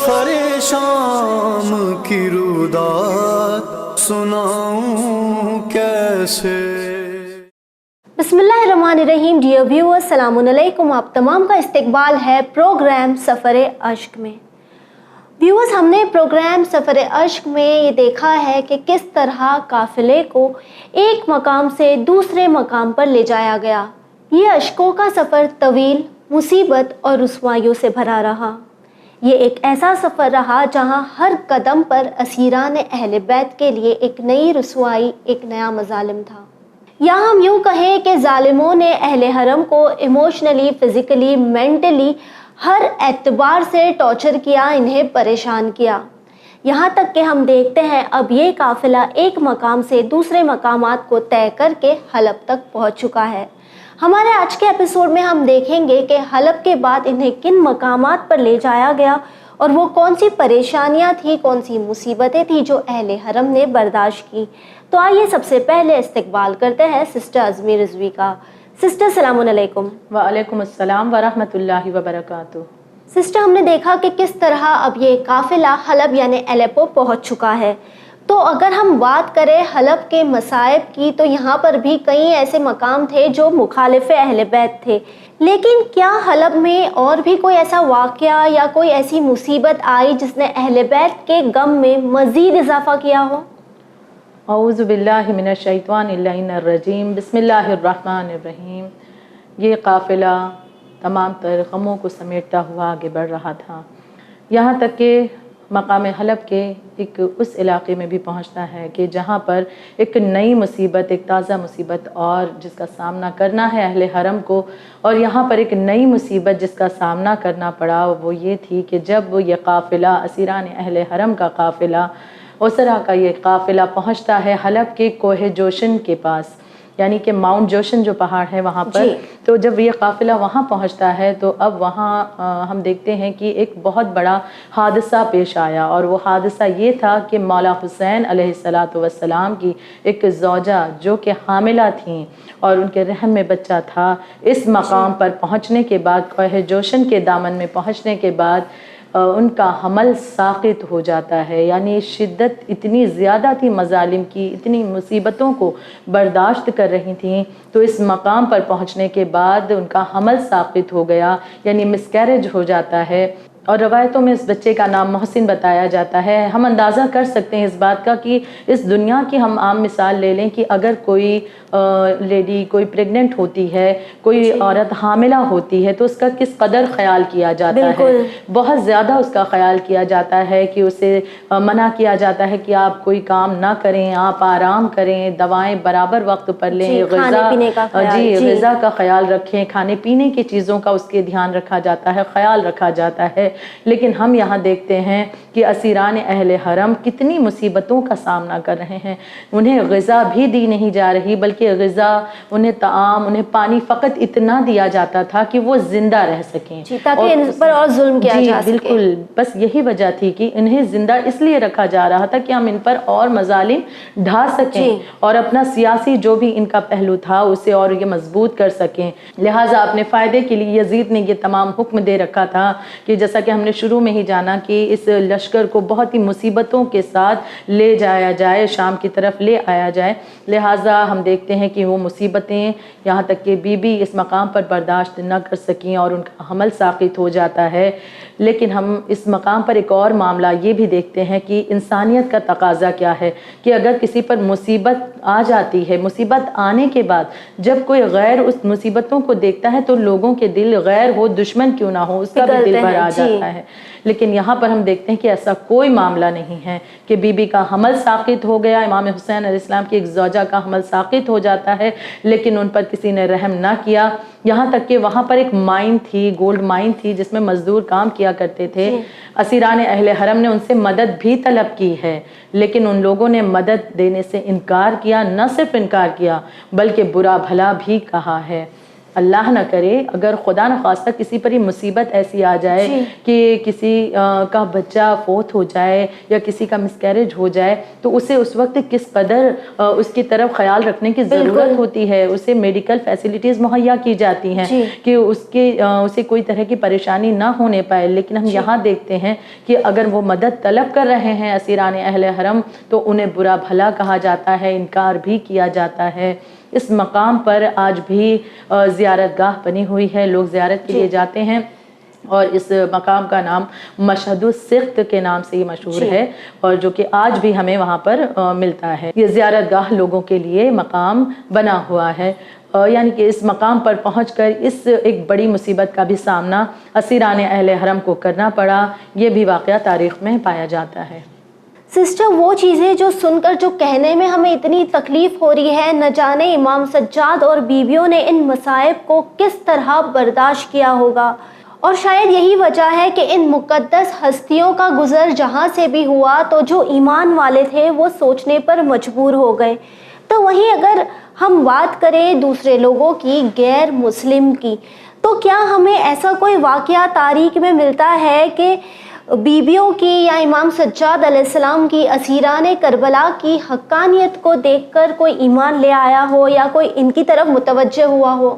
سفر شام کی رودات سناؤں کیسے۔ بسم اللہ الرحمن الرحیم۔ ڈیئر ویور، السلام علیکم۔ آپ تمام کا استقبال ہے پروگرام سفر عشق میں۔ ویورز، ہم نے پروگرام سفر عشق میں یہ دیکھا ہے کہ کس طرح قافلے کو ایک مقام سے دوسرے مقام پر لے جایا گیا۔ یہ عشقوں کا سفر طویل، مصیبت اور رسوائیوں سے بھرا رہا۔ یہ ایک ایسا سفر رہا جہاں ہر قدم پر اسیران اہل بیت کے لیے ایک نئی رسوائی، ایک نیا مظالم تھا۔ یا ہم یوں کہیں کہ ظالموں نے اہل حرم کو ایموشنلی، فزیکلی، مینٹلی ہر اعتبار سے ٹارچر کیا، انہیں پریشان کیا، یہاں تک کہ ہم دیکھتے ہیں اب یہ قافلہ ایک مقام سے دوسرے مقامات کو طے کر کے حلب تک پہنچ چکا ہے۔ ہمارے آج کے ایپیسوڈ میں ہم دیکھیں گے کہ حلب کے بعد انہیں کن مقامات پر لے جایا گیا اور وہ کون سی پریشانیاں تھیں، کون سی مصیبتیں تھیں جو اہل حرم نے برداشت کی۔ تو آئیے سب سے پہلے استقبال کرتے ہیں سسٹر عظمی رضوی کا۔ سسٹر السلام علیکم۔ وعلیکم السلام ورحمۃ اللہ وبرکاتہ۔ سسٹر، ہم نے دیکھا کہ کس طرح اب یہ قافلہ حلب یعنی الیپو پہنچ چکا ہے۔ تو اگر ہم بات کریں حلب کے مصائب کی تو یہاں پر بھی کئی ایسے مقام تھے جو مخالف اہل بیت تھے، لیکن کیا حلب میں اور بھی کوئی ایسا واقعہ یا کوئی ایسی مصیبت آئی جس نے اہل بیت کے غم میں مزید اضافہ کیا ہو؟ اعوذ باللہ من الشیطان اللعین الرجیم، بسم اللہ الرحمن الرحیم۔ یہ قافلہ تمام تر غموں کو سمیٹتا ہوا آگے بڑھ رہا تھا، یہاں تک کہ مقام حلب کے ایک اس علاقے میں بھی پہنچتا ہے کہ جہاں پر ایک نئی مصیبت، ایک تازہ مصیبت اور جس کا سامنا کرنا ہے اہل حرم کو، اور یہاں پر ایک نئی مصیبت جس کا سامنا کرنا پڑا وہ یہ تھی کہ جب یہ قافلہ اسیران اہل حرم کا قافلہ، اسرا کا یہ قافلہ پہنچتا ہے حلب کے کوہ جوشن کے پاس، یعنی کہ ماؤنٹ جوشن جو پہاڑ ہے وہاں پر، تو جب یہ قافلہ وہاں پہنچتا ہے تو اب وہاں ہم دیکھتے ہیں کہ ایک بہت بڑا حادثہ پیش آیا، اور وہ حادثہ یہ تھا کہ مولا حسین علیہ السلام کی ایک زوجہ جو کہ حاملہ تھیں اور ان کے رحم میں بچہ تھا، اس مقام پر پہنچنے کے بعد، کوہ جوشن کے دامن میں پہنچنے کے بعد ان کا حمل ساقط ہو جاتا ہے، یعنی شدت اتنی زیادہ تھی مظالم کی، اتنی مصیبتوں کو برداشت کر رہی تھیں، تو اس مقام پر پہنچنے کے بعد ان کا حمل ساقط ہو گیا، یعنی مسکیریج ہو جاتا ہے، اور روایتوں میں اس بچے کا نام محسن بتایا جاتا ہے۔ ہم اندازہ کر سکتے ہیں اس بات کا کہ اس دنیا کی ہم عام مثال لے لیں کہ اگر کوئی لیڈی کوئی پریگننٹ ہوتی ہے، کوئی عورت حاملہ ہوتی ہے تو اس کا کس قدر خیال کیا جاتا ہے، بہت زیادہ اس کا خیال کیا جاتا ہے کہ اسے منع کیا جاتا ہے کہ آپ کوئی کام نہ کریں، آپ آرام کریں، دوائیں برابر وقت پر لیں، غذا کا خیال رکھیں، کھانے پینے کی چیزوں کا اس کے دھیان رکھا جاتا ہے، خیال رکھا جاتا ہے۔ لیکن ہم یہاں دیکھتے ہیں کہ اسیران اہل حرم کتنی مصیبتوں کا سامنا کر رہے ہیں، انہیں غذا بھی دی نہیں جا رہی، بلکہ غذا، انہیں طعام، انہیں پانی فقط اتنا دیا جاتا تھا کہ وہ زندہ رہ سکیں، تاکہ ان پر اور ظلم کیا جا سکے۔ بالکل، بس یہی وجہ تھی کہ انہیں زندہ اس لیے رکھا جا رہا تھا کہ ہم ان پر اور مظالم ڈھا سکیں اور اپنا سیاسی جو بھی ان کا پہلو تھا اسے اور یہ مضبوط کر سکیں۔ لہٰذا اپنے فائدے کے لیے یزید نے یہ تمام حکم دے رکھا تھا کہ جیسا کہ ہم نے شروع میں ہی جانا کہ اس لشکر کو بہت ہی مصیبتوں کے ساتھ لے جایا جائے، شام کی طرف لے آیا جائے۔ لہٰذا ہم دیکھتے ہیں کہ وہ مصیبتیں یہاں تک کہ بی بی اس مقام پر برداشت نہ کر سکیں اور ان کا حمل ساقط ہو جاتا ہے۔ لیکن ہم اس مقام پر ایک اور معاملہ یہ بھی دیکھتے ہیں کہ انسانیت کا تقاضا کیا ہے کہ اگر کسی پر مصیبت آ جاتی ہے، مصیبت آنے کے بعد جب کوئی غیر اس مصیبتوں کو دیکھتا ہے تو لوگوں کے دل، غیر ہو دشمن کیوں نہ ہو، اس کا بھی دل بھر آ جاتا ہے۔ لیکن یہاں پر ہم دیکھتے ہیں کہ ایسا کوئی معاملہ نہیں ہے کہ بی بی کا حمل ساقط ہو گیا، امام حسین علیہ السلام کی ایک زوجہ کا حمل ساقط ہو جاتا ہے لیکن ان پر کسی نے رحم نہ کیا، یہاں تک کہ وہاں پر ایک مائن تھی، گولڈ مائن تھی جس میں مزدور کام کیا کرتے تھے۔ اسیران اہل حرم نے ان سے مدد بھی طلب کی ہے لیکن ان لوگوں نے مدد دینے سے انکار کیا، نہ صرف انکار کیا بلکہ برا بھلا بھی کہا ہے۔ اللہ نہ کرے اگر خدا نخواستہ کسی پر یہ مصیبت ایسی آ جائے کہ کسی کا بچہ فوت ہو جائے یا کسی کا مسکیریج ہو جائے تو اسے اس وقت کس قدر اس کی طرف خیال رکھنے کی ضرورت ہوتی ہے. اسے میڈیکل فیسلٹیز مہیا کی جاتی ہیں کہ اسے کوئی طرح کی پریشانی نہ ہونے پائے. لیکن ہم یہاں دیکھتے ہیں کہ اگر وہ مدد طلب کر رہے ہیں اسیران اہل حرم تو انہیں برا بھلا کہا جاتا ہے, انکار بھی کیا جاتا ہے. اس مقام پر آج بھی زیارت گاہ بنی ہوئی ہے, لوگ زیارت کے لیے جاتے ہیں اور اس مقام کا نام مشہد السقط کے نام سے یہ مشہور ہے اور جو کہ آج بھی ہمیں وہاں پر ملتا ہے. یہ زیارت گاہ لوگوں کے لیے مقام بنا ہوا ہے, یعنی کہ اس مقام پر پہنچ کر اس ایک بڑی مصیبت کا بھی سامنا اسیران اہل حرم کو کرنا پڑا. یہ بھی واقعہ تاریخ میں پایا جاتا ہے. سسٹر, وہ چیزیں جو سن کر جو کہنے میں ہمیں اتنی تکلیف ہو رہی ہے, نہ جانے امام سجاد اور بیویوں نے ان مصائب کو کس طرح برداشت کیا ہوگا. اور شاید یہی وجہ ہے کہ ان مقدس ہستیوں کا گزر جہاں سے بھی ہوا تو جو ایمان والے تھے وہ سوچنے پر مجبور ہو گئے. تو وہیں اگر ہم بات کریں دوسرے لوگوں کی, غیر مسلم کی, تو کیا ہمیں ایسا کوئی واقعہ تاریخ میں ملتا ہے کہ بیویوں کی یا امام سجاد علیہ السلام کی اسیران کربلا کی حقانیت کو دیکھ کر کوئی ایمان لے آیا ہو یا کوئی ان کی طرف متوجہ ہوا ہو؟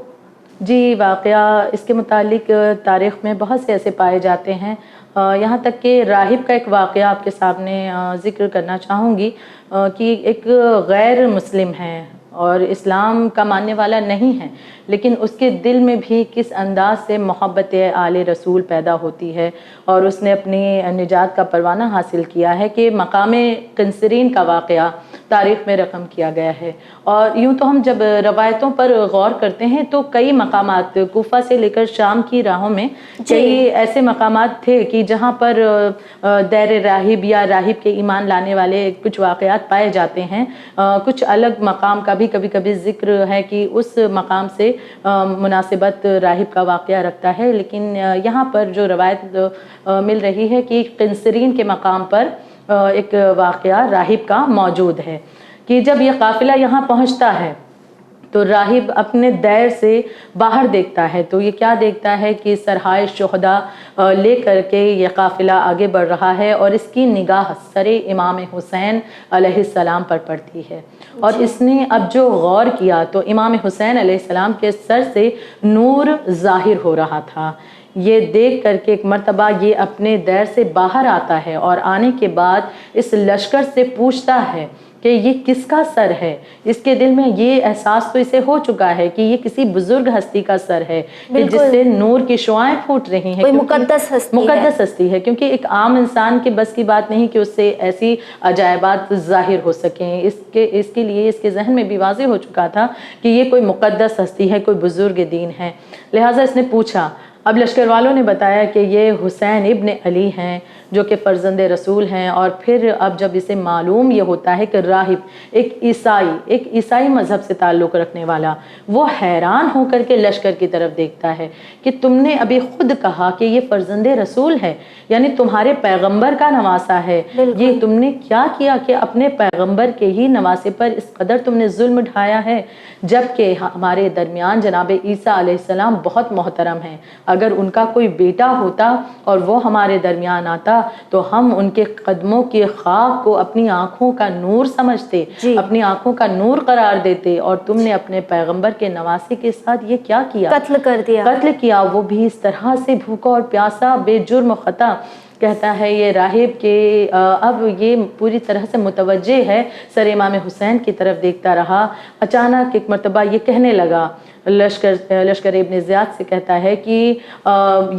جی, واقعہ اس کے متعلق تاریخ میں بہت سے ایسے پائے جاتے ہیں. یہاں تک کہ راہب کا ایک واقعہ آپ کے سامنے ذکر کرنا چاہوں گی کہ ایک غیر مسلم ہے اور اسلام کا ماننے والا نہیں ہے, لیکن اس کے دل میں بھی کس انداز سے محبت آل رسول پیدا ہوتی ہے اور اس نے اپنی نجات کا پروانہ حاصل کیا ہے کہ مقام قنسرین کا واقعہ تاریخ میں رقم کیا گیا ہے. اور یوں تو ہم جب روایتوں پر غور کرتے ہیں تو کئی مقامات کوفہ سے لے کر شام کی راہوں میں کئی ایسے مقامات تھے کہ جہاں پر دیر راہب یا راہب کے ایمان لانے والے کچھ واقعات پائے جاتے ہیں. کچھ الگ مقام کا بھی کبھی کبھی ذکر ہے کہ اس مقام سے مناسبت راہب کا واقعہ رکھتا ہے, لیکن یہاں پر جو روایت مل رہی ہے کہ قنسرین کے مقام پر ایک واقعہ راہب کا موجود ہے کہ جب یہ قافلہ یہاں پہنچتا ہے تو راہب اپنے دیر سے باہر دیکھتا ہے تو یہ کیا دیکھتا ہے کہ سرہائے شہداء لے کر کے یہ قافلہ آگے بڑھ رہا ہے اور اس کی نگاہ سر امام حسین علیہ السلام پر پڑتی ہے. اور اس نے اب جو غور کیا تو امام حسین علیہ السلام کے سر سے نور ظاہر ہو رہا تھا. یہ دیکھ کر کے ایک مرتبہ یہ اپنے دیر سے باہر آتا ہے اور آنے کے بعد اس لشکر سے پوچھتا ہے کہ یہ کس کا سر ہے. اس کے دل میں یہ احساس تو اسے ہو چکا ہے کہ یہ کسی بزرگ ہستی کا سر ہے کہ جس سے نور کی شعائیں پھوٹ رہی ہیں, کوئی مقدس ہستی ہے, کیونکہ ایک عام انسان کے بس کی بات نہیں کہ اس سے ایسی عجائبات ظاہر ہو سکیں. اس کے لیے اس کے ذہن میں بھی واضح ہو چکا تھا کہ یہ کوئی مقدس ہستی ہے, کوئی بزرگ دین ہے. لہٰذا اس نے پوچھا. اب لشکر والوں نے بتایا کہ یہ حسین ابن علی ہیں جو کہ فرزند رسول ہیں. اور پھر اب جب اسے معلوم یہ ہوتا ہے کہ راہب ایک عیسائی مذہب سے تعلق رکھنے والا, وہ حیران ہو کر کے لشکر کی طرف دیکھتا ہے کہ تم نے ابھی خود کہا کہ یہ فرزند رسول ہے, یعنی تمہارے پیغمبر کا نواسا ہے. یہ تم نے کیا کیا کہ اپنے پیغمبر کے ہی نواسے پر اس قدر تم نے ظلم ڈھایا ہے, جبکہ ہمارے درمیان جناب عیسیٰ علیہ السلام بہت محترم ہیں. اگر ان کا کوئی بیٹا ہوتا اور وہ ہمارے درمیان آتا تو ہم ان کے قدموں کی خاک کو اپنی آنکھوں کا نور سمجھتے, اپنی آنکھوں کا نور قرار دیتے. اور تم نے اپنے پیغمبر کے نواسے کے ساتھ یہ کیا کیا؟ قتل کیا, وہ بھی اس طرح سے بھوکا اور پیاسا, بے جرم و خطا. کہتا ہے یہ راہب کہ اب یہ پوری طرح سے متوجہ ہے, سر امام حسین کی طرف دیکھتا رہا. اچانک ایک مرتبہ یہ کہنے لگا, لشکر ابن زیاد سے کہتا ہے کہ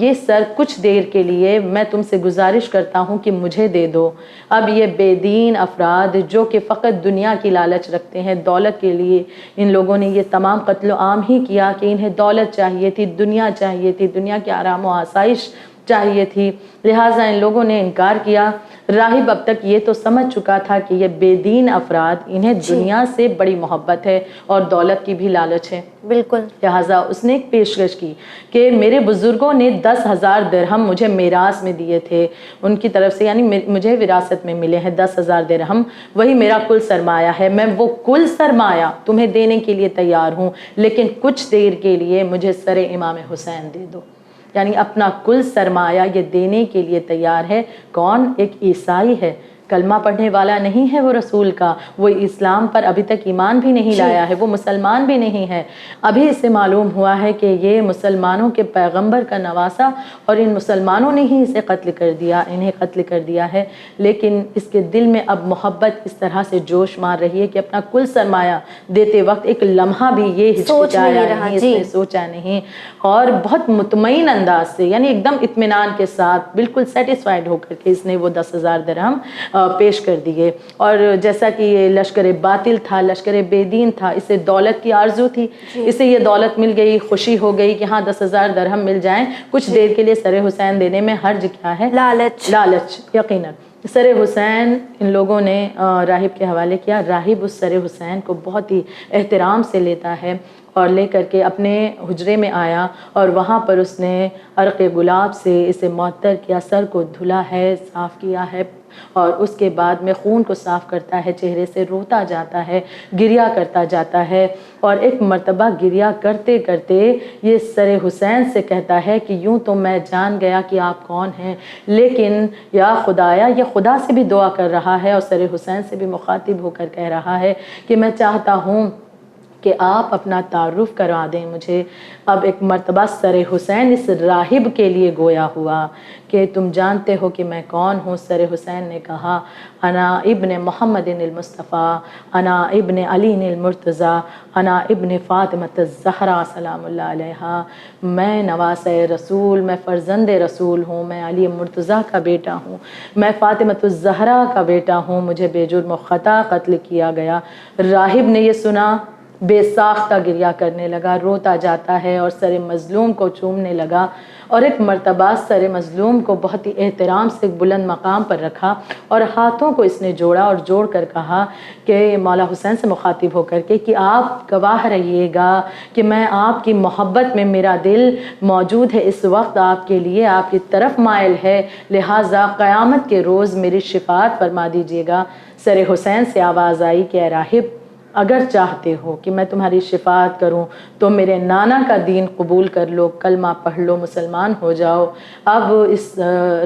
یہ سر کچھ دیر کے لیے میں تم سے گزارش کرتا ہوں کہ مجھے دے دو. اب یہ بے دین افراد جو کہ فقط دنیا کی لالچ رکھتے ہیں, دولت کے لیے ان لوگوں نے یہ تمام قتل و عام ہی کیا کہ انہیں دولت چاہیے تھی, دنیا چاہیے تھی, دنیا کے آرام و آسائش چاہیے تھی، لہٰذا ان لوگوں نے انکار کیا۔ راہب اب تک یہ تو سمجھ چکا تھا کہ یہ بے دین افراد، انہیں دنیا سے بڑی محبت ہے اور دولت کی بھی لالچ ہے، بالکل، لہٰذا اس نے ایک پیشکش کی کہ میرے بزرگوں نے 10,000 درہم مجھے میراث میں دیے تھے ان کی طرف سے، یعنی مجھے وراثت میں ملے ہیں 10,000 درہم، وہی میرا کل سرمایہ ہے، میں وہ کل سرمایہ تمہیں دینے کے لیے تیار ہوں، لیکن کچھ دیر کے لیے مجھے سر امام حسین دے دو۔ یعنی اپنا کل سرمایہ یہ دینے کے لیے تیار ہے۔ کون؟ ایک عیسائی ہے، کلمہ پڑھنے والا نہیں ہے وہ رسول کا، وہ اسلام پر ابھی تک ایمان بھی نہیں لایا ہے، وہ مسلمان بھی نہیں ہے، ابھی اسے معلوم ہوا ہے کہ یہ مسلمانوں کے پیغمبر کا نواسا اور ان مسلمانوں نے ہی اسے قتل کر دیا، انہیں قتل کر دیا ہے، لیکن اس کے دل میں اب محبت اس طرح سے جوش مار رہی ہے کہ اپنا کل سرمایہ دیتے وقت ایک لمحہ بھی یہ ہچکچایا نہیں، اس نے سوچا نہیں، اور بہت مطمئن انداز سے، یعنی ایک دم اطمینان کے ساتھ بالکل سیٹسفائیڈ ہو کر کے اس نے وہ 10,000 درہم پیش کر دیے۔ اور جیسا کہ یہ لشکر باطل تھا، لشکر بے دین تھا، اسے دولت کی آرزو تھی، اسے یہ دولت مل گئی، خوشی ہو گئی کہ ہاں 10,000 درہم مل جائیں، کچھ دیر کے لیے سر حسین دینے میں حرج کیا ہے؟ لالچ، یقیناً۔ سر حسین ان لوگوں نے راہب کے حوالے کیا، راہب اس سر حسین کو بہت ہی احترام سے لیتا ہے اور لے کر کے اپنے حجرے میں آیا اور وہاں پر اس نے عرق گلاب سے اسے معطر کیا، سر کو دھلا ہے، صاف کیا ہے، اور اس کے بعد میں خون کو صاف کرتا ہے، چہرے سے روتا جاتا ہے، گریا کرتا جاتا ہے، اور ایک مرتبہ گریا کرتے کرتے یہ سر حسین سے کہتا ہے کہ یوں تو میں جان گیا کہ آپ کون ہیں، لیکن یا خدایا، یہ خدا سے بھی دعا کر رہا ہے اور سر حسین سے بھی مخاطب ہو کر کہہ رہا ہے کہ میں چاہتا ہوں کہ آپ اپنا تعارف کروا دیں مجھے۔ اب ایک مرتبہ سر حسین اس راہب کے لیے گویا ہوا کہ تم جانتے ہو کہ میں کون ہوں۔ سر حسین نے کہا انا ابن محمد المصطفیٰ، انا ابن علی المرتضیٰ، انا ابن فاطمۃ الزہرا سلام اللہ علیہا، میں نواسۂ رسول، میں فرزند رسول ہوں، میں علی مرتضیٰ کا بیٹا ہوں، میں فاطمۃ الزہرا کا بیٹا ہوں، مجھے بے جرم و خطا قتل کیا گیا۔ راہب نے یہ سنا، بے ساختہ گریا کرنے لگا، روتا جاتا ہے اور سر مظلوم کو چومنے لگا، اور ایک مرتبہ سر مظلوم کو بہت ہی احترام سے بلند مقام پر رکھا اور ہاتھوں کو اس نے جوڑا اور جوڑ کر کہا کہ مولا حسین سے مخاطب ہو کر کے کہ آپ گواہ رہیے گا کہ میں آپ کی محبت میں، میرا دل موجود ہے اس وقت آپ کے لیے، آپ کی طرف مائل ہے، لہٰذا قیامت کے روز میری شفاعت فرما دیجیے گا۔ سر حسین سے آواز آئی کہ اے راہب، اگر چاہتے ہو کہ میں تمہاری شفاعت کروں تو میرے نانا کا دین قبول کر لو، کلمہ پڑھ لو، مسلمان ہو جاؤ۔ اب اس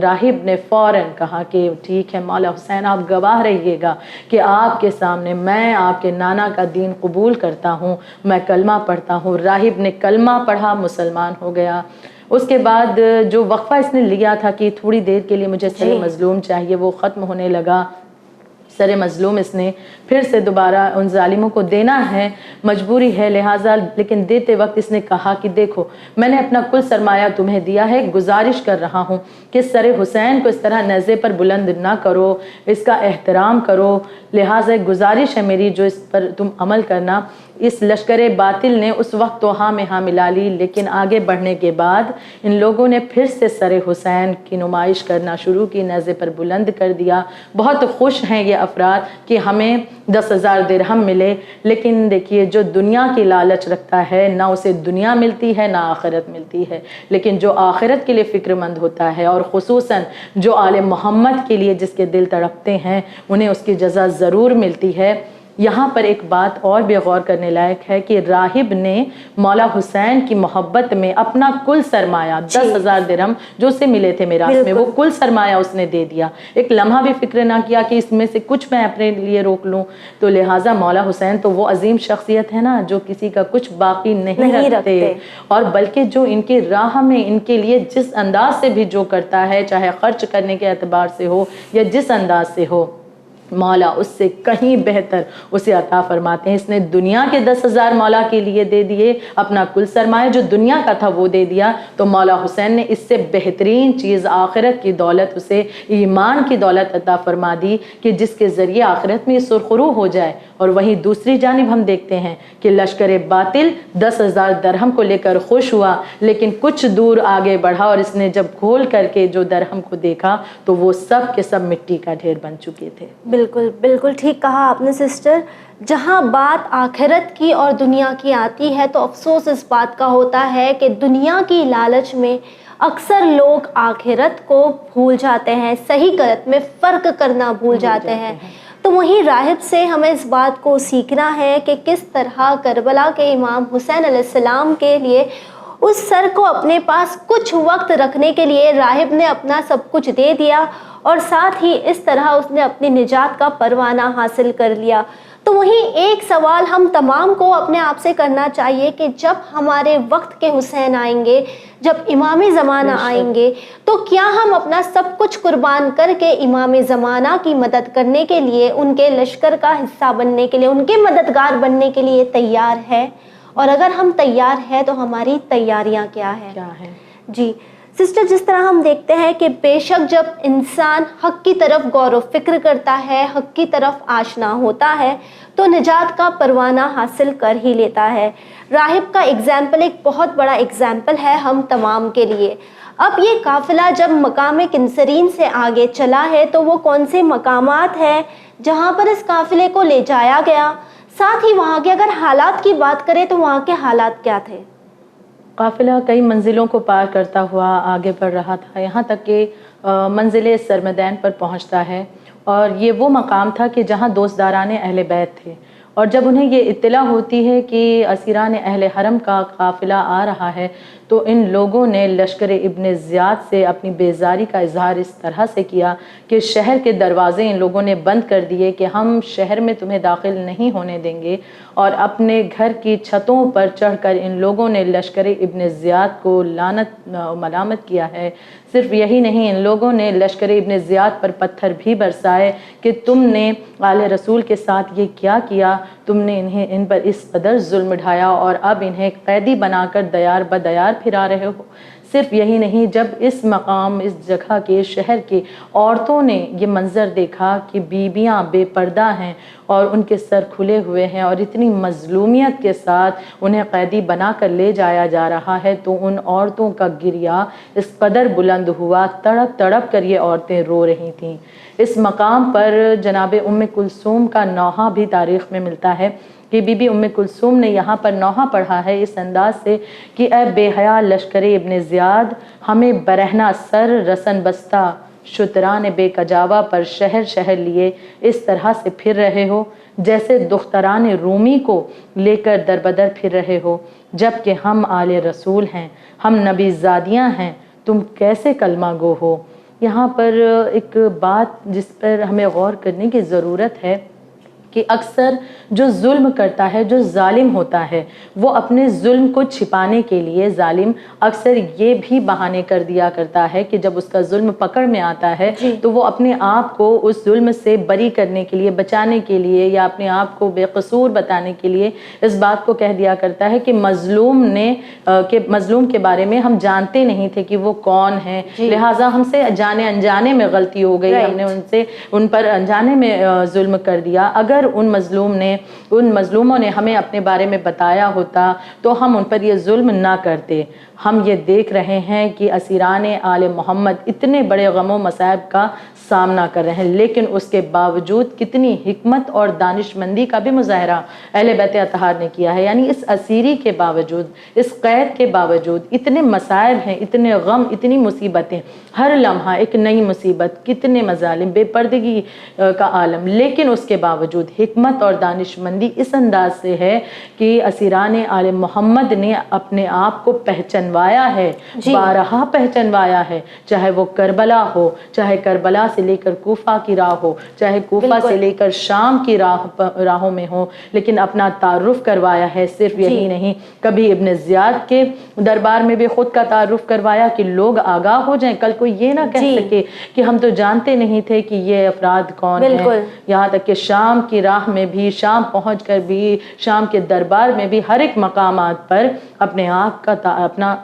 راہب نے فوراً کہا کہ ٹھیک ہے مولا حسین، آپ گواہ رہیے گا کہ آپ کے سامنے میں آپ کے نانا کا دین قبول کرتا ہوں، میں کلمہ پڑھتا ہوں۔ راہب نے کلمہ پڑھا، مسلمان ہو گیا۔ اس کے بعد جو وقفہ اس نے لیا تھا کہ تھوڑی دیر کے لیے مجھے سر مظلوم چاہیے، وہ ختم ہونے لگا۔ سر مظلوم اس نے پھر سے دوبارہ ان ظالموں کو دینا ہے، مجبوری ہے، لہٰذا لیکن دیتے وقت اس نے کہا کہ دیکھو میں نے اپنا کل سرمایہ تمہیں دیا ہے، گزارش کر رہا ہوں کہ سر حسین کو اس طرح نیزے پر بلند نہ کرو، اس کا احترام کرو، لہٰذا گزارش ہے میری جو اس پر تم عمل کرنا۔ اس لشکر باطل نے اس وقت تو ہاں میں ہاں ملا لی، لیکن آگے بڑھنے کے بعد ان لوگوں نے پھر سے سر حسین کی نمائش کرنا شروع کی، نیزے پر بلند کر دیا۔ بہت خوش ہیں یہ افراد کہ ہمیں 10,000 درہم ملے، لیکن دیکھیے جو دنیا کی لالچ رکھتا ہے نہ اسے دنیا ملتی ہے نہ آخرت ملتی ہے، لیکن جو آخرت کے لیے فکر مند ہوتا ہے اور خصوصاً جو آل محمد کے لیے جس کے دل تڑپتے ہیں انہیں اس کی جزا ضرور ملتی ہے۔ یہاں پر ایک بات اور بھی غور کرنے لائق ہے کہ راہب نے مولا حسین کی محبت میں اپنا کل سرمایہ 10,000 درہم جو اسے ملے تھے میراث میں، وہ کل سرمایہ اس نے دے دیا، ایک لمحہ بھی فکر نہ کیا کہ اس میں سے کچھ میں اپنے لیے روک لوں۔ تو لہٰذا مولا حسین تو وہ عظیم شخصیت ہے نا جو کسی کا کچھ باقی نہیں رکھتے، اور بلکہ جو ان کی راہ میں ان کے لیے جس انداز سے بھی جو کرتا ہے، چاہے خرچ کرنے کے اعتبار سے ہو یا جس انداز سے ہو، مولا اس سے کہیں بہتر اسے عطا فرماتے ہیں۔ اس نے دنیا کے 10,000 مولا کے لیے دے دیے، اپنا کل سرمایہ جو دنیا کا تھا وہ دے دیا، تو مولا حسین نے اس سے بہترین چیز آخرت کی دولت، اسے ایمان کی دولت عطا فرما دی کہ جس کے ذریعے آخرت میں سرخرو ہو جائے۔ اور وہیں دوسری جانب ہم دیکھتے ہیں کہ لشکر باطل 10,000 درہم کو لے کر خوش ہوا، لیکن کچھ دور آگے بڑھا اور اس نے جب کھول کر کے جو درہم کو دیکھا تو وہ سب کے سب مٹی کا ڈھیر بن چکے تھے۔ بالکل بالکل ٹھیک کہا آپ نے سسٹر۔ جہاں بات آخرت کی اور دنیا کی آتی ہے تو افسوس اس بات کا ہوتا ہے کہ دنیا کی لالچ میں اکثر لوگ آخرت کو بھول جاتے ہیں، صحیح غلط میں فرق کرنا بھول جاتے ہیں۔ تو وہیں راہب سے ہمیں اس بات کو سیکھنا ہے کہ کس طرح کربلا کے امام حسین علیہ السلام کے لیے اس سر کو اپنے پاس کچھ وقت رکھنے کے لیے راہب نے اپنا سب کچھ دے دیا، اور ساتھ ہی اس طرح اس نے اپنی نجات کا پروانہ حاصل کر لیا۔ تو وہیں ایک سوال ہم تمام کو اپنے آپ سے کرنا چاہیے کہ جب ہمارے وقت کے حسین آئیں گے، جب امام زمانہ آئیں گے، تو کیا ہم اپنا سب کچھ قربان کر کے امام زمانہ کی مدد کرنے کے لیے، ان کے لشکر کا حصہ بننے کے لیے، ان کے مددگار بننے کے لیے تیار ہے؟ اور اگر ہم تیار ہیں تو ہماری تیاریاں کیا ہیں؟ جی سسٹر، جس طرح ہم دیکھتے ہیں کہ بے شک جب انسان حق کی طرف غور و فکر کرتا ہے، حق کی طرف آشنا ہوتا ہے تو نجات کا پروانہ حاصل کر ہی لیتا ہے۔ راہب کا ایگزامپل ایک بہت بڑا ایگزامپل ہے ہم تمام کے لیے۔ اب یہ قافلہ جب مقام کنسرین سے آگے چلا ہے تو وہ کون سے مقامات ہیں جہاں پر اس قافلے کو لے جایا گیا؟ ساتھ ہی وہاں کے اگر حالات کی بات کریں تو وہاں کے حالات کیا تھے؟ قافلہ کئی منزلوں کو پار کرتا ہوا آگے بڑھ رہا تھا، یہاں تک کہ منزل سرمدین پر پہنچتا ہے، اور یہ وہ مقام تھا کہ جہاں دوستداران اہل بیت تھے، اور جب انہیں یہ اطلاع ہوتی ہے کہ اسیران اہل حرم کا قافلہ آ رہا ہے تو ان لوگوں نے لشکر ابن زیاد سے اپنی بیزاری کا اظہار اس طرح سے کیا کہ شہر کے دروازے ان لوگوں نے بند کر دیے کہ ہم شہر میں تمہیں داخل نہیں ہونے دیں گے، اور اپنے گھر کی چھتوں پر چڑھ کر ان لوگوں نے لشکر ابن زیاد کو لعنت ملامت کیا ہے۔ صرف یہی نہیں، ان لوگوں نے لشکر ابن زیاد پر پتھر بھی برسائے کہ تم نے آل رسول کے ساتھ یہ کیا کیا، تم نے ان پر اس قدر ظلم ڈھایا اور اب انہیں قیدی بنا کر دیار بدیار پھرا رہے ہو۔ صرف یہی نہیں، جب اس مقام، اس جگہ کے شہر کی عورتوں نے یہ منظر دیکھا کہ بیویاں بے پردہ ہیں اور ان کے سر کھلے ہوئے ہیں اور اتنی مظلومیت کے ساتھ انہیں قیدی بنا کر لے جایا جا رہا ہے، تو ان عورتوں کا گریہ اس قدر بلند ہوا، تڑپ تڑپ کر یہ عورتیں رو رہی تھیں۔ اس مقام پر جناب ام کلثوم کا نوحہ بھی تاریخ میں ملتا ہے کہ بی بی ام کلثوم نے یہاں پر نوحہ پڑھا ہے اس انداز سے کہ اے بے حیا لشکر ابن زیاد، ہمیں برہنہ سر رسن بستہ شتران بے کجاوا پر شہر شہر لیے اس طرح سے پھر رہے ہو جیسے دختران رومی کو لے کر در بدر پھر رہے ہو، جبکہ ہم آل رسول ہیں، ہم نبی زادیاں ہیں، تم کیسے کلمہ گو ہو۔ یہاں پر ایک بات جس پر ہمیں غور کرنے کی ضرورت ہے کہ اکثر جو ظلم کرتا ہے، جو ظالم ہوتا ہے، وہ اپنے ظلم کو چھپانے کے لیے ظالم اکثر یہ بھی بہانے کر دیا کرتا ہے کہ جب اس کا ظلم پکڑ میں آتا ہے تو وہ اپنے آپ کو اس ظلم سے بری کرنے کے لیے، بچانے کے لیے، یا اپنے آپ کو بے قصور بتانے کے لیے اس بات کو کہہ دیا کرتا ہے کہ مظلوم کے بارے میں ہم جانتے نہیں تھے کہ وہ کون ہے، لہٰذا ہم سے جانے انجانے میں غلطی ہو گئی، ہم نے ان پر انجانے میں ظلم کر دیا۔ اگر ان مظلوموں نے ہمیں اپنے بارے میں بتایا ہوتا تو ہم ان پر یہ ظلم نہ کرتے۔ ہم یہ دیکھ رہے ہیں کہ اسیران آل محمد اتنے بڑے غم و مصائب کا سامنا کر رہے ہیں، لیکن اس کے باوجود کتنی حکمت اور دانش مندی کا بھی مظاہرہ اہل بیت اطہار نے کیا ہے۔ یعنی اس اسیری کے باوجود، اس قید کے باوجود اتنے مصائب ہیں، اتنے غم، اتنی مصیبتیں، ہر لمحہ ایک نئی مصیبت، کتنے مظالم، بے پردگی کا عالم، لیکن اس کے باوجود حکمت اور دانشمندی اس انداز سے ہے کہ اسیران آل محمد نے اپنے آپ کو پہچنوایا ہے، بارہا پہچنوایا ہے، چاہے وہ کربلا ہو، چاہے کربلا سے لے کر کوفہ کی راہ ہو، چاہے کوفہ سے لے کر شام کی راہوں میں ہو، لیکن اپنا تعارف کروایا ہے۔ صرف یہی نہیں، کبھی ابن زیاد کے دربار میں بھی خود کا تعارف کروایا کہ لوگ آگاہ ہو جائیں، کل کوئی یہ نہ کہہ سکے کہ ہم تو جانتے نہیں تھے کہ یہ افراد کون ہیں۔ یہاں تک کہ شام کی راہ میں بھی، شام پہنچ کر بھی، شام کے دربار میں بھی ہر ایک مقامات پر اپنے آپ کا اپنا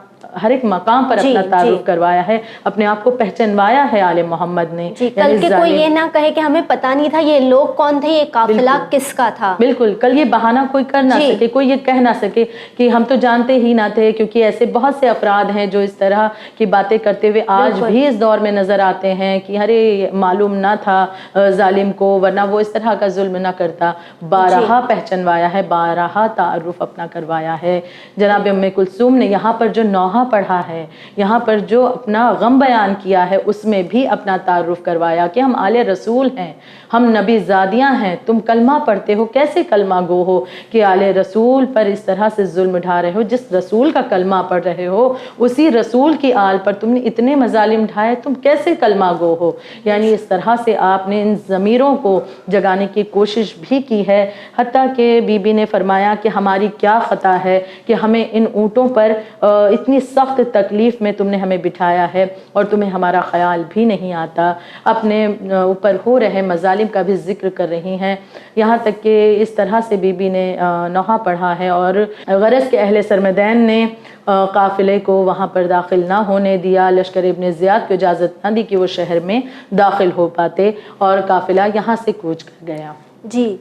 ہر ایک مقام پر اپنا تعارف کروایا ہے، اپنے آپ کو پہچنوایا ہے آل محمد نے۔ کل کے کوئی یہ نہ کہے کہ ہمیں پتہ نہیں تھا یہ لوگ کون تھے، یہ قافلہ کس کا تھا۔ بالکل، کل یہ بہانہ کوئی کر نہ سکے، کوئی یہ کہہ نہ سکے کہ ہم تو جانتے ہی نہ تھے، کیونکہ ایسے بہت سے افراد ہیں جو اس طرح کی باتیں کرتے ہوئے آج بھی اس دور میں نظر آتے ہیں کہ ارے معلوم نہ تھا ظالم کو، ورنہ وہ اس طرح کا ظلم نہ کرتا۔ بارہا پہچنوایا ہے، بارہا تعارف اپنا کروایا ہے۔ جناب ام کلثوم نے یہاں پر جو نوحہ پڑھا ہے، یہاں پر جو اپنا غم بیان کیا ہے، اس میں بھی اپنا تعارف کروایا کہ ہم آل رسول ہیں، ہم نبی زادیاں ہیں، تم کلمہ پڑھتے ہو، کیسے کلمہ گو ہو کہ آل رسول پر اس طرح سے ظلم ڈھا رہے ہو؟ جس رسول کا کلمہ پڑھ رہے ہو، اسی رسول کی آل پر تم نے اتنے مظالم ڈھائے، تم کیسے کلمہ گو ہو؟ یعنی اس طرح سے آپ نے ان ضمیروں کو جگانے کی کوشش بھی کی ہے، حتیٰ کہ بی بی نے فرمایا کہ ہماری کیا خطا ہے کہ ہمیں ان اونٹوں پر اتنی سخت تکلیف میں تم نے ہمیں بٹھایا ہے اور تمہیں ہمارا خیال بھی نہیں آتا۔ اپنے اوپر ہو رہے مظالم کا بھی ذکر کر رہی ہیں، یہاں تک کہ اس طرح سے بی بی نے نوحہ پڑھا ہے، اور غرض کے اہل سرمدین نے قافلے کو وہاں پر داخل نہ ہونے دیا، لشکر ابن زیاد کو اجازت نہ دی کہ وہ شہر میں داخل ہو پاتے، اور قافلہ یہاں سے کوچ کر گیا۔ جی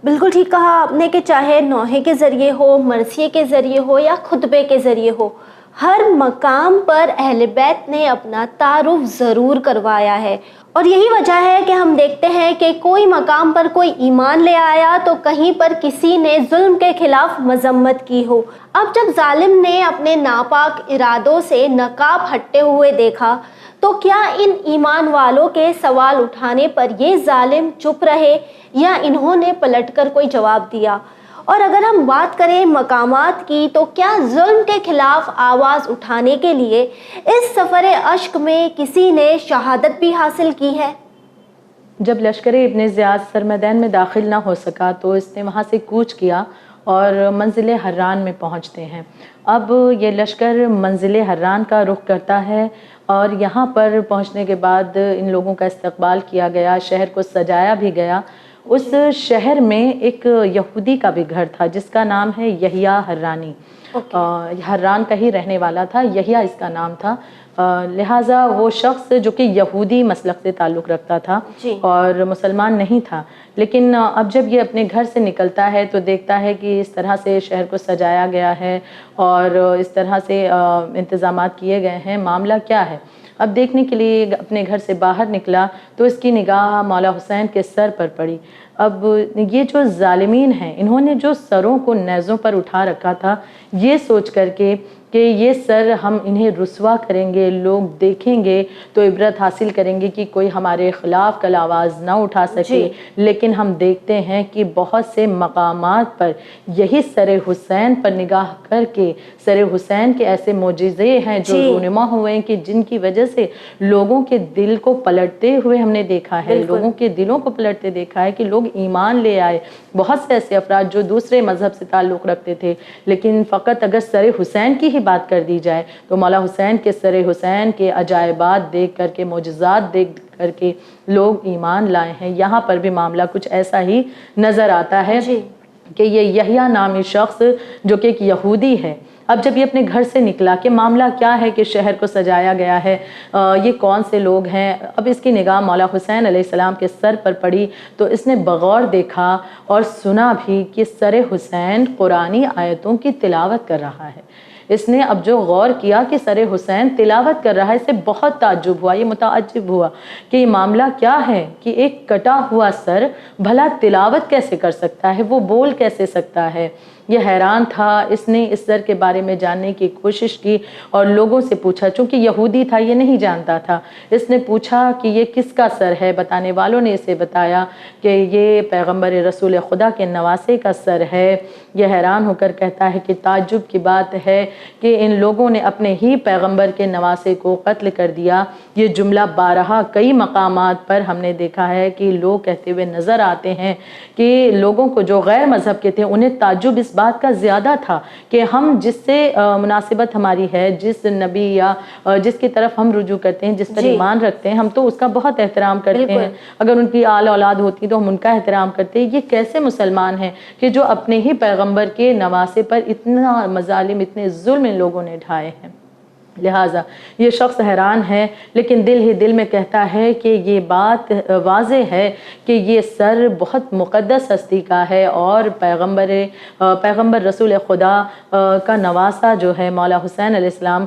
بالکل ٹھیک کہا آپ نے کہ چاہے نوحے کے ذریعے ہو، مرثیے کے ذریعے ہو یا خطبے کے ذریعے ہو، ہر مقام پر اہل بیت نے اپنا تعارف ضرور کروایا ہے، اور یہی وجہ ہے کہ ہم دیکھتے ہیں کہ کوئی مقام پر کوئی ایمان لے آیا تو کہیں پر کسی نے ظلم کے خلاف مذمت کی ہو۔ اب جب ظالم نے اپنے ناپاک ارادوں سے نقاب ہٹتے ہوئے دیکھا تو کیا ان ایمان والوں کے سوال اٹھانے پر یہ ظالم چپ رہے یا انہوں نے پلٹ کر کوئی جواب دیا؟ اور اگر ہم بات کریں مقامات کی تو کیا ظلم کے خلاف آواز اٹھانے کے لیے اس سفر اشک میں کسی نے شہادت بھی حاصل کی ہے؟ جب لشکر ابن زیاد سرمدین میں داخل نہ ہو سکا تو اس نے وہاں سے کوچ کیا اور منزل حران میں پہنچتے ہیں۔ اب یہ لشکر منزل حران کا رخ کرتا ہے، اور یہاں پر پہنچنے کے بعد ان لوگوں کا استقبال کیا گیا، شہر کو سجایا بھی گیا۔ اس شہر میں ایک یہودی کا بھی گھر تھا جس کا نام ہے یحییٰ حرانی، حران کا ہی رہنے والا تھا، یحییٰ اس کا نام تھا، لہٰذا وہ شخص جو کہ یہودی مسلک سے تعلق رکھتا تھا اور مسلمان نہیں تھا، لیکن اب جب یہ اپنے گھر سے نکلتا ہے تو دیکھتا ہے کہ اس طرح سے شہر کو سجایا گیا ہے اور اس طرح سے انتظامات کیے گئے ہیں، معاملہ کیا ہے؟ اب دیکھنے کے لیے اپنے گھر سے باہر نکلا تو اس کی نگاہ مولا حسین کے سر پر پڑی۔ اب یہ جو ظالمین ہیں، انہوں نے جو سروں کو نیزوں پر اٹھا رکھا تھا، یہ سوچ کر کے کہ یہ سر ہم انہیں رسوا کریں گے، لوگ دیکھیں گے تو عبرت حاصل کریں گے کہ کوئی ہمارے خلاف کل آواز نہ اٹھا سکے، لیکن ہم دیکھتے ہیں کہ بہت سے مقامات پر یہی سر حسین پر نگاہ کر کے، سر حسین کے ایسے معجزے ہیں جو رونما ہوئے ہیں کہ جن کی وجہ سے لوگوں کے دل کو پلٹتے ہوئے ہم نے دیکھا ہے، لوگوں کے دلوں کو پلٹتے دیکھا ہے کہ لوگ ایمان لے آئے۔ بہت سے ایسے افراد جو دوسرے مذہب سے تعلق رکھتے تھے، لیکن فقط اگر سر حسین کی بات کر دی جائے تو مولا حسین کے سر حسین کے عجائبات دیکھ کر کے، معجزات دیکھ کر کے لوگ ایمان لائے ہیں۔ یہاں پر بھی معاملہ کچھ ایسا ہی نظر آتا ہے کہ یہ یحییٰ نامی شخص جو کہ ایک یہودی ہے، اب جب یہ اپنے گھر سے نکلا کہ معاملہ کیا ہے کہ شہر کو سجایا گیا ہے، یہ کون سے لوگ ہیں، اب اس کی نگاہ مولا حسین علیہ السلام کے سر پر پڑی تو اس نے بغور دیکھا اور سنا بھی کہ سر حسین قرآنی آیتوں کی تلاوت کر رہا ہے۔ اس نے اب جو غور کیا کہ سر حسین تلاوت کر رہا ہے، اسے بہت تعجب ہوا، یہ متعجب ہوا کہ یہ معاملہ کیا ہے کہ ایک کٹا ہوا سر بھلا تلاوت کیسے کر سکتا ہے، وہ بول کیسے سکتا ہے۔ یہ حیران تھا، اس نے اس سر کے بارے میں جاننے کی کوشش کی اور لوگوں سے پوچھا، چونکہ یہودی تھا یہ نہیں جانتا تھا، اس نے پوچھا کہ یہ کس کا سر ہے؟ بتانے والوں نے اسے بتایا کہ یہ پیغمبر رسول خدا کے نواسے کا سر ہے۔ یہ حیران ہو کر کہتا ہے کہ تعجب کی بات ہے کہ ان لوگوں نے اپنے ہی پیغمبر کے نواسے کو قتل کر دیا۔ یہ جملہ بارہا کئی مقامات پر ہم نے دیکھا ہے کہ لوگ کہتے ہوئے نظر آتے ہیں کہ لوگوں کو جو غیر مذہب کے تھے انہیں تعجب اس بات کا زیادہ تھا کہ ہم جس سے مناسبت ہماری ہے، جس نبی یا جس کی طرف ہم رجوع کرتے ہیں، جس پر ایمان رکھتے ہیں، ہم تو اس کا بہت احترام کرتے ہیں، اگر ان کی آل اولاد ہوتی تو ہم ان کا احترام کرتے ہیں۔ یہ کیسے مسلمان ہیں کہ جو اپنے ہی پیغمبر کے نواسے پر اتنا مظالم، اتنے ظلم ان لوگوں نے ڈھائے ہیں؟ لہٰذا یہ شخص حیران ہے، لیکن دل ہی دل میں کہتا ہے کہ یہ بات واضح ہے کہ یہ سر بہت مقدس ہستی کا ہے اور پیغمبر رسول خدا کا نواسا جو ہے مولا حسین علیہ السلام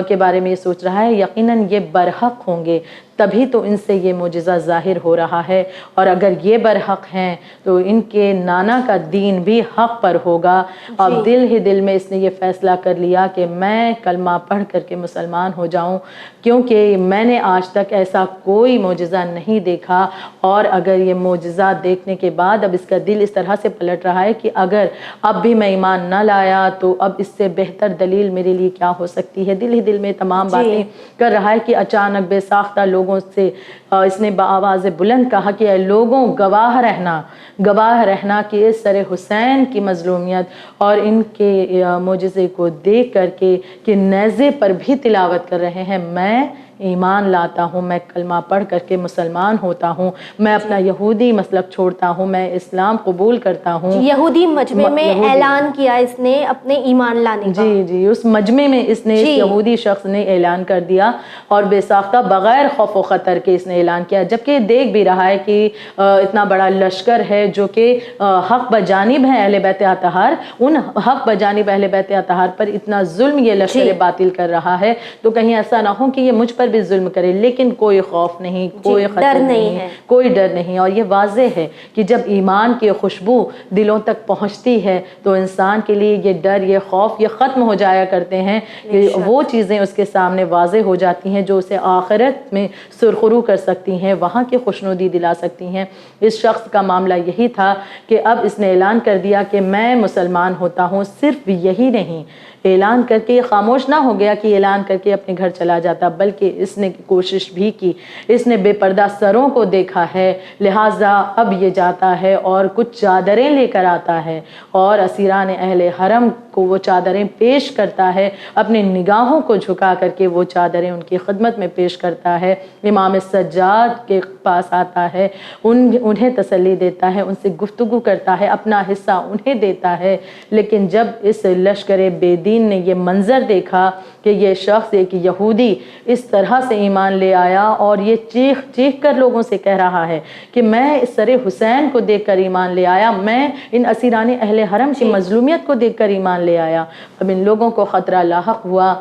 کے بارے میں یہ سوچ رہا ہے، یقیناً یہ برحق ہوں گے، تبھی تو ان سے یہ معجزہ ظاہر ہو رہا ہے، اور اگر یہ برحق ہیں تو ان کے نانا کا دین بھی حق پر ہوگا۔ اب دل ہی دل میں اس نے یہ فیصلہ کر لیا کہ میں کلمہ پڑھ کر کے مسلمان ہو جاؤں، کیونکہ میں نے آج تک ایسا کوئی معجزہ نہیں دیکھا، اور اگر یہ معجزہ دیکھنے کے بعد اب اس کا دل اس طرح سے پلٹ رہا ہے کہ اگر اب بھی میں ایمان نہ لایا تو اب اس سے بہتر دلیل میرے لیے کیا ہو سکتی ہے۔ دل ہی دل میں تمام باتیں کر رہا ہے کہ اچانک بے ساختہ لوگوں سے اس نے بآواز بلند کہا کہ اے لوگوں، گواہ رہنا کہ اس سر حسین کی مظلومیت اور ان کے معجزے کو دیکھ کر کے کہ نیزے پر بھی تلاوت کر رہے ہیں، میں ایمان لاتا ہوں، میں کلمہ پڑھ کر کے مسلمان ہوتا ہوں، میں اپنا یہودی مسلک چھوڑتا ہوں، میں اسلام قبول کرتا ہوں۔ یہودی مجمع میں اعلان کیا اس نے اپنے ایمان لانے کا۔ جی اس مجمع میں اس نے اس یہودی شخص نے اعلان کر دیا، اور بے ساختہ بغیر خوف و خطر کے اس نے اعلان کیا، جبکہ دیکھ بھی رہا ہے کہ اتنا بڑا لشکر ہے جو کہ حق بجانب ہے اہل بیت اطہار، ان حق بجانب اہل بیت اطہار پر اتنا ظلم یہ لشکر باطل کر رہا ہے، تو کہیں ایسا نہ ہو کہ یہ مجھ پر بھی ظلم کرے، لیکن کوئی خوف نہیں، کوئی خطر نہیں، کوئی ڈر نہیں۔ اور یہ واضح ہے کہ جب ایمان کی خوشبو دلوں تک پہنچتی ہے تو انسان کے لیے یہ ڈر، یہ خوف، یہ ختم ہو جایا کرتے ہیں، کہ وہ چیزیں اس کے سامنے واضح ہو جاتی ہیں جو اسے آخرت میں سرخرو کر سکتی ہیں، وہاں کی خوشنودی دلا سکتی ہیں۔ اس شخص کا معاملہ یہی تھا کہ اب اس نے اعلان کر دیا کہ میں مسلمان ہوتا ہوں۔ صرف یہی نہیں، اعلان کر کے خاموش نہ ہو گیا کہ اعلان کر کے اپنے گھر چلا جاتا، بلکہ اس نے کوشش بھی کی، اس نے بے پردہ سروں کو دیکھا ہے، لہٰذا اب یہ جاتا ہے اور کچھ چادریں لے کر آتا ہے اور اسیران اہل حرم کو وہ چادریں پیش کرتا ہے، اپنی نگاہوں کو جھکا کر کے وہ چادریں ان کی خدمت میں پیش کرتا ہے، امام سجاد کے پاس آتا ہے، انہیں تسلی دیتا ہے، ان سے گفتگو کرتا ہے، اپنا حصہ انہیں دیتا ہے۔ لیکن جب اس لشکر بے دین نے یہ منظر دیکھا کہ یہ شخص ایک یہودی اس طرح سے ایمان لے آیا اور یہ چیخ چیخ کر لوگوں سے کہہ رہا ہے کہ میں اس سر حسین کو دیکھ کر ایمان لے آیا، میں ان اسیران اہل حرم کی مظلومیت کو دیکھ کر ایمان لے آیا، اب ان لوگوں کو خطرہ لاحق ہوا۔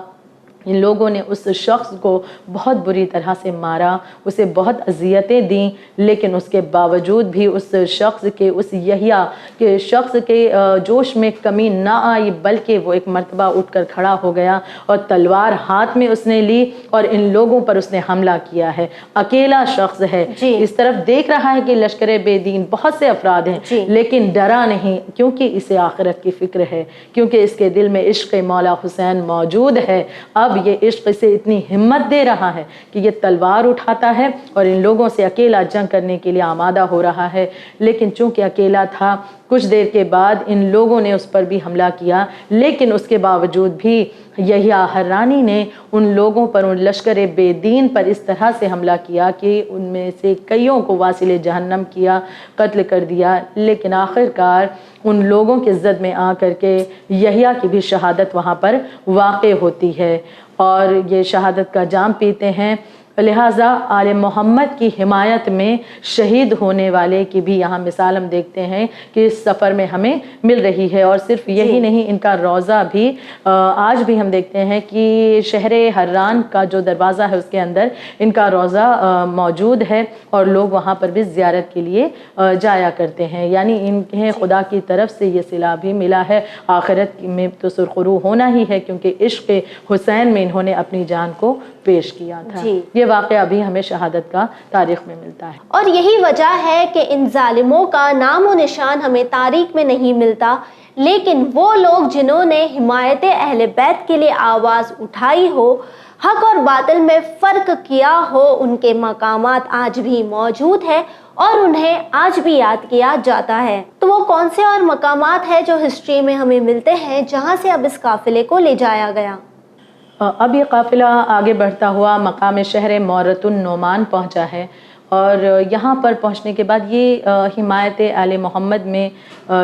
ان لوگوں نے اس شخص کو بہت بری طرح سے مارا، اسے بہت اذیتیں دیں، لیکن اس کے باوجود بھی اس شخص کے، اس یحییٰ کے شخص کے جوش میں کمی نہ آئی، بلکہ وہ ایک مرتبہ اٹھ کر کھڑا ہو گیا اور تلوار ہاتھ میں اس نے لی اور ان لوگوں پر اس نے حملہ کیا ہے۔ اکیلا شخص ہے، اس طرف دیکھ رہا ہے کہ لشکر بے دین بہت سے افراد ہیں، لیکن ڈرا نہیں، کیونکہ اسے آخرت کی فکر ہے، کیونکہ اس کے دل میں عشق مولا حسین موجود ہے۔ اب یہ عشق سے اتنی ہمت دے رہا ہے کہ یہ تلوار اٹھاتا ہے اور ان لوگوں سے اکیلا جنگ کرنے کے لیے آمادہ ہو رہا ہے، لیکن چونکہ اکیلا تھا، کچھ دیر کے بعد ان لوگوں نے اس پر بھی حملہ کیا، لیکن اس کے باوجود بھی یحییٰ حرانی نے ان لوگوں پر، ان لشکر بے دین پر اس طرح سے حملہ کیا کہ ان میں سے کئیوں کو واصل جہنم کیا، قتل کر دیا، لیکن آخرکار ان لوگوں کے زد میں آ کر کے یحییٰ کی بھی شہادت وہاں پر واقع ہوتی ہے اور یہ شہادت کا جام پیتے ہیں۔ لہٰذا آل محمد کی حمایت میں شہید ہونے والے کی بھی یہاں مثال ہم دیکھتے ہیں کہ اس سفر میں ہمیں مل رہی ہے۔ اور صرف یہی نہیں، ان کا روضہ بھی آج بھی ہم دیکھتے ہیں کہ شہر حران کا جو دروازہ ہے اس کے اندر ان کا روضہ موجود ہے، اور لوگ وہاں پر بھی زیارت کے لیے جایا کرتے ہیں۔ یعنی انہیں خدا کی طرف سے یہ صلہ بھی ملا ہے، آخرت میں تو سرخرو ہونا ہی ہے، کیونکہ عشق حسین میں انہوں نے اپنی جان کو پیش کیا تھا۔ یہ واقعہ بھی ہمیں شہادت کا تاریخ میں ملتا ہے، اور یہی وجہ ہے کہ ان ظالموں کا نام و نشان ہمیں تاریخ میں نہیں ملتا، لیکن وہ لوگ جنہوں نے حمایت اہل بیت کے لیے آواز اٹھائی ہو، حق اور باطل میں فرق کیا ہو، ان کے مقامات آج بھی موجود ہیں اور انہیں آج بھی یاد کیا جاتا ہے۔ تو وہ کون سے اور مقامات ہیں جو ہسٹری میں ہمیں ملتے ہیں جہاں سے اب اس قافلے کو لے جایا گیا؟ اب یہ قافلہ آگے بڑھتا ہوا مقام شہر مورۃ النعمان پہنچا ہے، اور یہاں پر پہنچنے کے بعد یہ حمایت آل محمد میں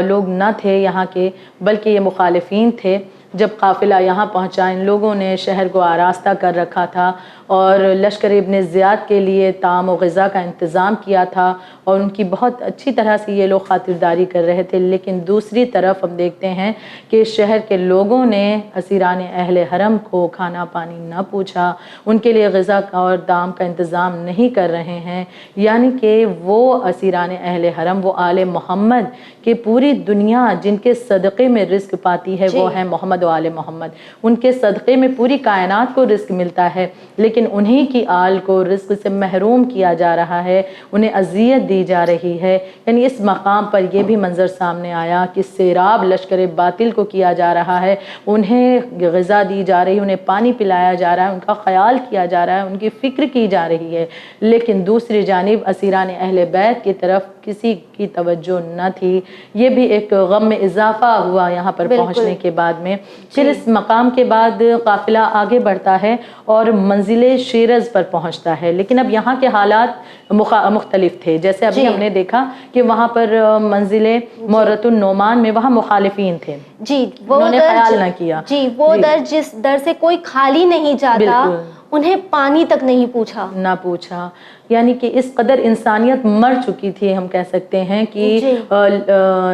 لوگ نہ تھے یہاں کے، بلکہ یہ مخالفین تھے۔ جب قافلہ یہاں پہنچا، ان لوگوں نے شہر کو آراستہ کر رکھا تھا اور لشکر ابن زیاد کے لیے طعام و غذا کا انتظام کیا تھا، اور ان کی بہت اچھی طرح سے یہ لوگ خاطرداری کر رہے تھے۔ لیکن دوسری طرف ہم دیکھتے ہیں کہ شہر کے لوگوں نے اسیران اہل حرم کو کھانا پانی نہ پوچھا، ان کے لیے غذا اور دام کا انتظام نہیں کر رہے ہیں۔ یعنی کہ وہ اسیران اہل حرم، وہ آل محمد کہ پوری دنیا جن کے صدقے میں رزق پاتی ہے وہ ہے محمد و آل محمد، ان کے صدقے میں پوری کائنات کو رزق ملتا ہے، لیکن انہی کی آل کو رزق سے محروم کیا جا رہا ہے، انہیں اذیت دی جا رہی ہے۔ یعنی اس مقام پر یہ بھی منظر سامنے آیا کہ سیراب لشکر باطل کو کیا جا رہا ہے، انہیں غذا دی جا رہی ہے، انہیں پانی پلایا جا رہا ہے، ان کا خیال کیا جا رہا ہے، ان کی فکر کی جا رہی ہے، لیکن دوسری جانب اسیران اہل بیت کی طرف کسی کی توجہ نہ تھی۔ یہ بھی ایک غم میں اضافہ ہوا یہاں پر پہنچنے کے بعد میں۔ پھر اس مقام کے بعد قافلہ آگے بڑھتا ہے اور منزل شیرز پر پہنچتا ہے، لیکن اب یہاں کے حالات مختلف تھے۔ جیسے ابھی ہم نے دیکھا کہ وہاں پر منزل مورۃ النعمان میں وہاں مخالفین تھے، انہوں نے خیال نہ کیا، وہ در جس در سے کوئی خالی نہیں جاتا، انہیں پانی تک نہیں پوچھا۔ یعنی کہ اس قدر انسانیت مر چکی تھی، ہم کہہ سکتے ہیں کہ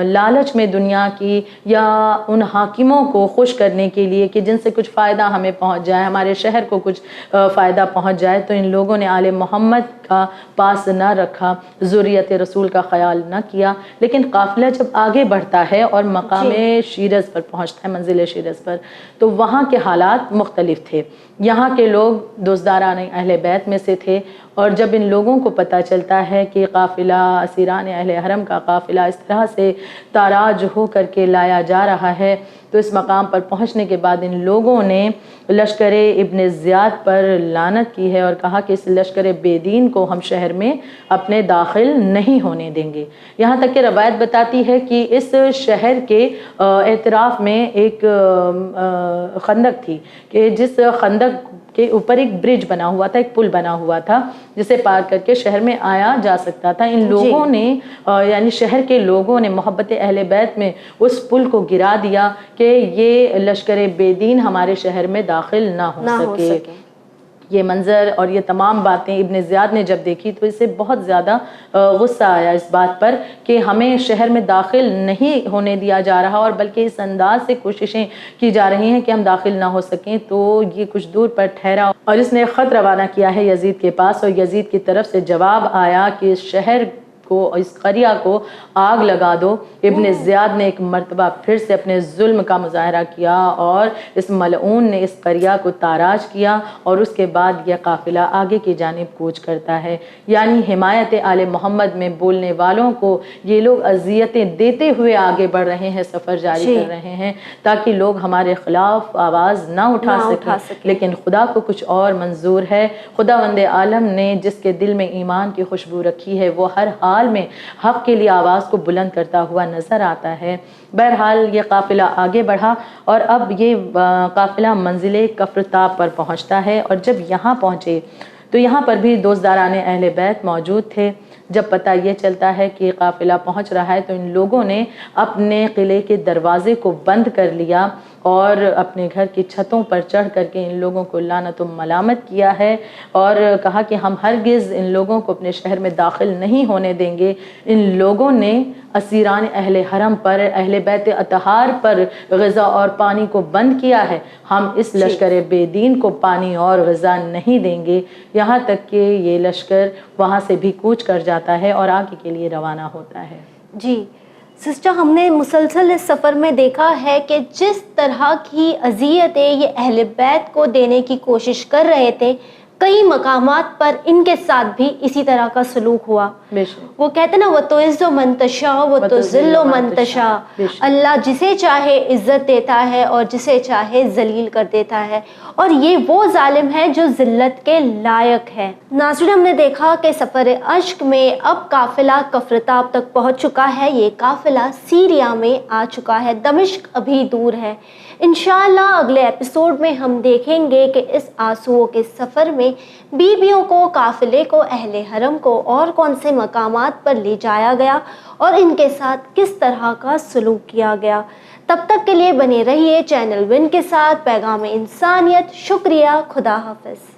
لالچ میں دنیا کی یا ان حاکموں کو خوش کرنے کے لیے کہ جن سے کچھ فائدہ ہمیں پہنچ جائے، ہمارے شہر کو کچھ فائدہ پہنچ جائے، تو ان لوگوں نے آل محمد کا پاس نہ رکھا، ذریت رسول کا خیال نہ کیا۔ لیکن قافلہ جب آگے بڑھتا ہے اور مقام شیرز پر پہنچتا ہے، منزل شیرز پر، تو وہاں کے حالات مختلف تھے۔ یہاں کے لوگ دوزداران اہل بیت میں سے تھے، اور جب ان لوگوں کو پتہ چلتا ہے کہ قافلہ اسیران اہل حرم کا قافلہ اس طرح سے تاراج ہو کر کے لایا جا رہا ہے، تو اس مقام پر پہنچنے کے بعد ان لوگوں نے لشکر ابن زیاد پر لعنت کی ہے اور کہا کہ اس لشکر بے دین کو ہم شہر میں اپنے داخل نہیں ہونے دیں گے۔ یہاں تک کہ روایت بتاتی ہے کہ اس شہر کے اعتراف میں ایک خندق تھی، کہ جس خندق کے اوپر ایک برج بنا ہوا تھا، ایک پل بنا ہوا تھا جسے پار کر کے شہر میں آیا جا سکتا تھا۔ ان لوگوں نے یعنی شہر کے لوگوں نے محبت اہل بیت میں اس پل کو گرا دیا کہ یہ لشکر بے دین ہمارے شہر میں داخل نہ ہو سکے۔ یہ منظر اور یہ تمام باتیں ابن زیاد نے جب دیکھی تو اسے بہت زیادہ غصہ آیا اس بات پر کہ ہمیں شہر میں داخل نہیں ہونے دیا جا رہا، اور بلکہ اس انداز سے کوششیں کی جا رہی ہیں کہ ہم داخل نہ ہو سکیں۔ تو یہ کچھ دور پر ٹھہرا اور اس نے خط روانہ کیا ہے یزید کے پاس، اور یزید کی طرف سے جواب آیا کہ اس شہر کو، اس قریہ کو آگ لگا دو۔ ابن زیاد نے ایک مرتبہ پھر سے اپنے ظلم کا مظاہرہ کیا اور اس ملعون نے اس قریہ کو تاراج کیا، اور اس کے بعد یہ قافلہ آگے کی جانب کوچ کرتا ہے۔ یعنی حمایت آل محمد میں بولنے والوں کو یہ لوگ اذیتیں دیتے ہوئے آگے بڑھ رہے ہیں، سفر جاری کر رہے ہیں تاکہ لوگ ہمارے خلاف آواز نہ اٹھا سکیں۔ لیکن خدا کو کچھ اور منظور ہے۔ خداوند عالم نے جس کے دل میں ایمان کی خوشبو رکھی ہے وہ ہر حال میں حق کے لیے آواز کو بلند کرتا ہوا نظر آتا ہے۔ بہرحال یہ قافلہ آگے بڑھا اور اب یہ قافلہ منزل کفرتاب پر پہنچتا ہے، اور جب یہاں پہنچے تو یہاں پر بھی دوزداران اہل بیت موجود تھے۔ جب پتہ یہ چلتا ہے کہ قافلہ پہنچ رہا ہے تو ان لوگوں نے اپنے قلعے کے دروازے کو بند کر لیا اور اپنے گھر کی چھتوں پر چڑھ کر کے ان لوگوں کو لعنت و ملامت کیا ہے اور کہا کہ ہم ہرگز ان لوگوں کو اپنے شہر میں داخل نہیں ہونے دیں گے۔ ان لوگوں نے اسیران اہل حرم پر، اہل بیت اطہار پر غذا اور پانی کو بند کیا ہے۔ ہم اس لشکر بے دین کو پانی اور غذا نہیں دیں گے، یہاں تک کہ یہ لشکر وہاں سے بھی کوچ کر جاتا ہے اور آگے کے لیے روانہ ہوتا ہے۔ جی سسٹر، ہم نے مسلسل اس سفر میں دیکھا ہے کہ جس طرح کی اذیتیں یہ اہل بیت کو دینے کی کوشش کر رہے تھے، کئی مقامات پر ان کے ساتھ بھی اسی طرح کا سلوک ہوا۔ وہ کہتے ہیں نا، وہ تو عز و منتشا وہ تو ذل و منتشا، اللہ جسے چاہے عزت دیتا ہے اور جسے چاہے ذلیل کر دیتا ہے، اور یہ وہ ظالم ہے جو ذلت کے لائق ہے۔ ناظرین، ہم نے دیکھا کہ سفر اشک میں اب قافلہ کفرتاب تک پہنچ چکا ہے۔ یہ قافلہ سیریا میں آ چکا ہے، دمشق ابھی دور ہے۔ انشاءاللہ اگلے ایپیسوڈ میں ہم دیکھیں گے کہ اس آنسوؤں کے سفر میں بیویوں کو، قافلے کو، اہل حرم کو اور کون سے مقامات پر لے جایا گیا اور ان کے ساتھ کس طرح کا سلوک کیا گیا۔ تب تک کے لیے بنے رہیے چینل ون کے ساتھ۔ پیغام انسانیت۔ شکریہ، خدا حافظ۔